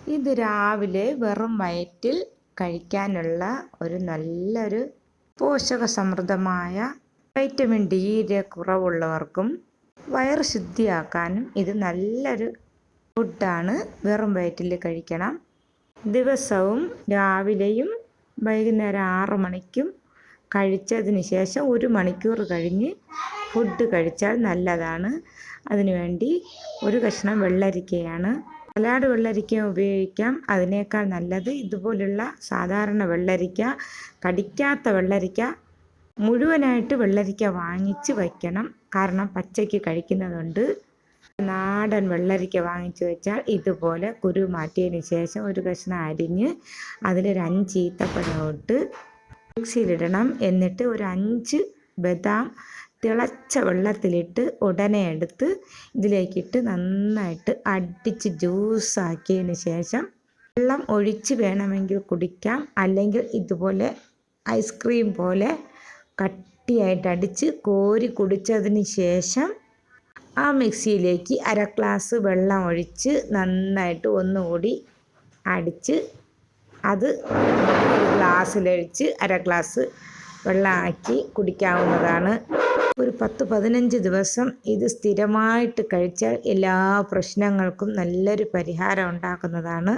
ഇത് രാവിലെ വെറും വയറ്റിൽ കഴിക്കാനുള്ള ഒരു നല്ലൊരു പോഷകസമൃദ്ധമായ വൈറ്റമിൻ ഡിയുടെ കുറവുള്ളവർക്കും വയറ് ശുദ്ധിയാക്കാനും ഇത് നല്ലൊരു ഫുഡാണ്. വെറും വയറ്റിൽ കഴിക്കണം. ദിവസവും രാവിലെയും വൈകുന്നേരം 6 മണിക്കും കഴിച്ചതിന് ശേഷം 1 മണിക്കൂർ കഴിഞ്ഞ് ഫുഡ് കഴിച്ചാൽ നല്ലതാണ്. അതിനുവേണ്ടി ഒരു കഷ്ണം വെള്ളരിക്കയാണ്. സലാഡ് വെള്ളരിക്ക ഉപയോഗിക്കാം. അതിനേക്കാൾ നല്ലത് ഇതുപോലുള്ള സാധാരണ വെള്ളരിക്ക, കടിക്കാത്ത വെള്ളരിക്ക, മുഴുവനായിട്ട് വെള്ളരിക്ക വാങ്ങിച്ച് വയ്ക്കണം. കാരണം പച്ചയ്ക്ക് കഴിക്കുന്നതുകൊണ്ട്. നാടൻ വെള്ളരിക്ക വാങ്ങിച്ച് വെച്ചാൽ ഇതുപോലെ കുരു മാറ്റിയതിന് ശേഷം ഒരു കഷ്ണം അരിഞ്ഞ് അതിലൊരു 5 ഈത്തപ്പഴം ഇട്ട് മിക്സിയിലിടണം. എന്നിട്ട് ഒരു 5 ബദാം തിളച്ച വെള്ളത്തിലിട്ട് ഉടനെ എടുത്ത് ഇതിലേക്കിട്ട് നന്നായിട്ട് അടിച്ച് ജ്യൂസാക്കിയതിന് ശേഷം വെള്ളം ഒഴിച്ച് വേണമെങ്കിൽ കുടിക്കാം. അല്ലെങ്കിൽ ഇതുപോലെ ഐസ്ക്രീം പോലെ കട്ടിയായിട്ട് അടിച്ച് കോരി കുടിച്ചതിന് ശേഷം ആ മിക്സിയിലേക്ക് 1/2 ഗ്ലാസ് വെള്ളം ഒഴിച്ച് നന്നായിട്ട് ഒന്നുകൂടി അടിച്ച് അത് ഒരു ഗ്ലാസ്സിലൊഴിച്ച് 1/2 ഗ്ലാസ് വെള്ളമാക്കി കുടിക്കാവുന്നതാണ്. ഒരു 10-15 ദിവസം ഇത് സ്ഥിരമായിട്ട് കഴിച്ചാൽ എല്ലാ പ്രശ്നങ്ങൾക്കും നല്ലൊരു പരിഹാരം ഉണ്ടാക്കുന്നതാണ്.